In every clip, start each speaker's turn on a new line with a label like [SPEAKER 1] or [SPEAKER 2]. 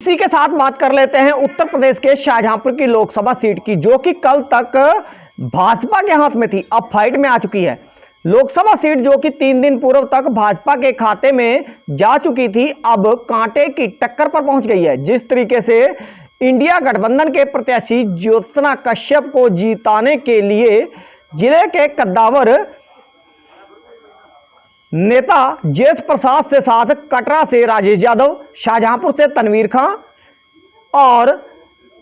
[SPEAKER 1] इसी के साथ बात कर लेते हैं उत्तर प्रदेश के शाहजहांपुर की लोकसभा सीट की, जो कि कल तक भाजपा के हाथ में थी, अब फाइट में आ चुकी है। लोकसभा सीट जो कि 3 दिन पूर्व तक भाजपा के खाते में जा चुकी थी, अब कांटे की टक्कर पर पहुंच गई है। जिस तरीके से इंडिया गठबंधन के प्रत्याशी ज्योत्सना कश्यप को जिताने के लिए जिले के कद्दावर नेता जयेश प्रसाद से साथ कटरा से राजेश यादव, शाहजहांपुर से तनवीर खां और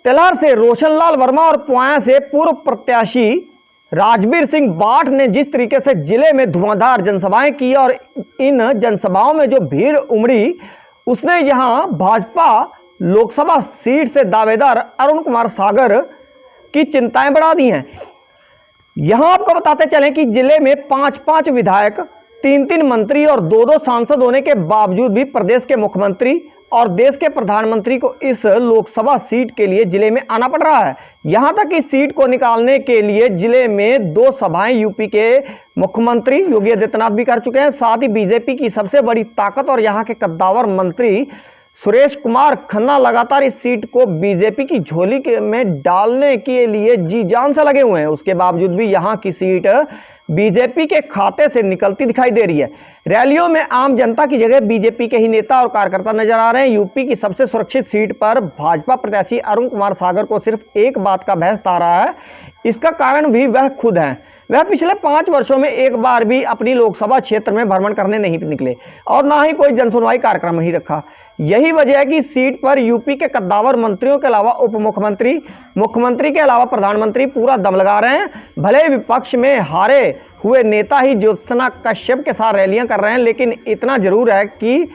[SPEAKER 1] तेलहर से रोशनलाल वर्मा और पुआया से पूर्व प्रत्याशी राजवीर सिंह बाठ ने जिस तरीके से जिले में धुआंधार जनसभाएं की और इन जनसभाओं में जो भीड़ उमड़ी, उसने यहां भाजपा लोकसभा सीट से दावेदार अरुण कुमार सागर की चिंताएं बढ़ा दी हैं। यहां आपको बताते चलें कि जिले में 5-5 विधायक, 3-3 मंत्री और 2-2 सांसद होने के बावजूद भी प्रदेश के मुख्यमंत्री और देश के प्रधानमंत्री को इस लोकसभा सीट के लिए जिले में आना पड़ रहा है। यहां तक इस सीट को निकालने के लिए जिले में 2 सभाएं यूपी के मुख्यमंत्री योगी आदित्यनाथ भी कर चुके हैं। साथ ही बीजेपी की सबसे बड़ी ताकत और यहां के कद्दावर मंत्री सुरेश कुमार खन्ना लगातार इस सीट को बीजेपी की झोली में डालने के लिए जी जान से लगे हुए हैं। उसके बावजूद भी यहां की सीट बीजेपी के खाते से निकलती दिखाई दे रही है। रैलियों में आम जनता की जगह बीजेपी के ही नेता और कार्यकर्ता नजर आ रहे हैं। यूपी की सबसे सुरक्षित सीट पर भाजपा प्रत्याशी अरुण कुमार सागर को सिर्फ एक बात का बहस आ रहा है। इसका कारण भी वह खुद है। वह पिछले 5 वर्षों में एक बार भी अपनी लोकसभा क्षेत्र में भ्रमण करने नहीं निकले और ना ही कोई जनसुनवाई कार्यक्रम ही रखा। यही वजह है कि सीट पर यूपी के कद्दावर मंत्रियों के अलावा उप मुख्यमंत्री, मुख्यमंत्री के अलावा प्रधानमंत्री पूरा दम लगा रहे हैं। भले विपक्ष में हारे हुए नेता ही ज्योत्सना कश्यप के साथ रैलियां कर रहे हैं, लेकिन इतना जरूर है कि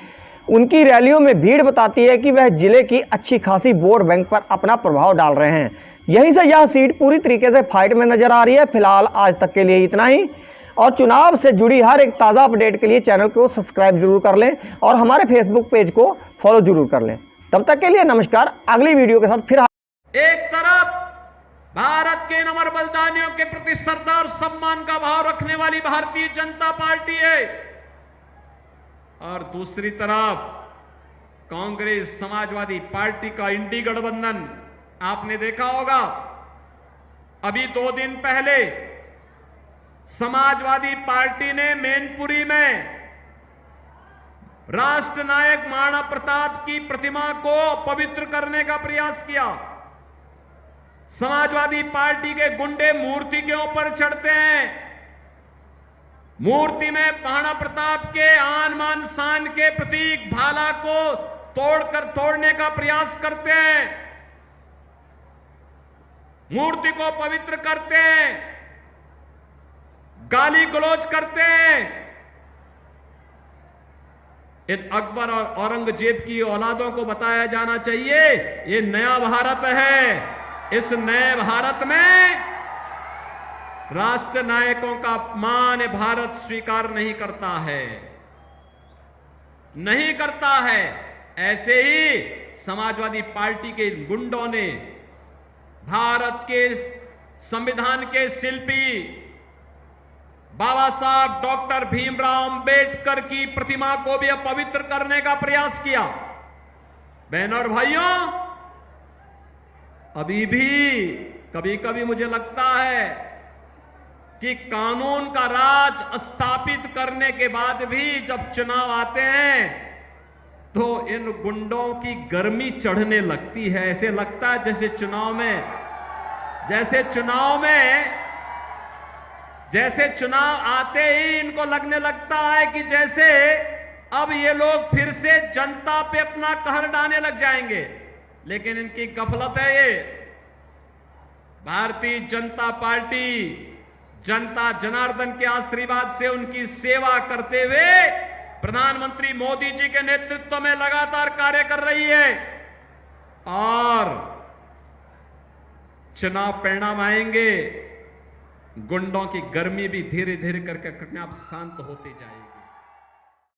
[SPEAKER 1] उनकी रैलियों में भीड़ बताती है कि वह जिले की अच्छी खासी वोट बैंक पर अपना प्रभाव डाल रहे हैं। यहीं से यह सीट पूरी तरीके से फाइट में नजर आ रही है। फिलहाल आज तक के लिए इतना ही, और चुनाव से जुड़ी हर एक ताज़ा अपडेट के लिए चैनल को सब्सक्राइब जरूर कर लें और हमारे फेसबुक पेज को फॉलो जरूर कर लें। तब तक के लिए नमस्कार। अगली वीडियो के साथ फिर
[SPEAKER 2] एक तरफ भारत के अमर बलिदानियों के प्रति श्रद्धा और सम्मान का भाव रखने वाली भारतीय जनता पार्टी है, और दूसरी तरफ कांग्रेस समाजवादी पार्टी का इंडी गठबंधन। आपने देखा होगा अभी 2 दिन पहले समाजवादी पार्टी ने मैनपुरी में राष्ट्र नायक महाराणा प्रताप की प्रतिमा को पवित्र करने का प्रयास किया। समाजवादी पार्टी के गुंडे मूर्ति के ऊपर चढ़ते हैं, मूर्ति में महाराणा प्रताप के आन मान शान के प्रतीक भाला को तोड़ने का प्रयास करते हैं, मूर्ति को पवित्र करते हैं, गाली गलौज करते हैं। इन अकबर और औरंगजेब की औलादों को बताया जाना चाहिए ये नया भारत है। इस नए भारत में राष्ट्र नायकों का अपमान भारत स्वीकार नहीं करता है, नहीं करता है। ऐसे ही समाजवादी पार्टी के गुंडों ने भारत के संविधान के शिल्पी बाबा साहब डॉक्टर भीमराव अंबेडकर की प्रतिमा को भी अपवित्र करने का प्रयास किया। बहनों और भाइयों, अभी भी कभी कभी मुझे लगता है कि कानून का राज स्थापित करने के बाद भी जब चुनाव आते हैं तो इन गुंडों की गर्मी चढ़ने लगती है। ऐसे लगता है जैसे चुनाव आते ही इनको लगने लगता है कि जैसे अब ये लोग फिर से जनता पे अपना कहर डालने लग जाएंगे। लेकिन इनकी गफलत है ये। भारतीय जनता पार्टी जनता जनार्दन के आशीर्वाद से उनकी सेवा करते हुए प्रधानमंत्री मोदी जी के नेतृत्व में लगातार कार्य कर रही है, और चुनाव परिणाम आएंगे, गुंडों की गर्मी भी धीरे धीरे करके अपने आप शांत होती जाएगी।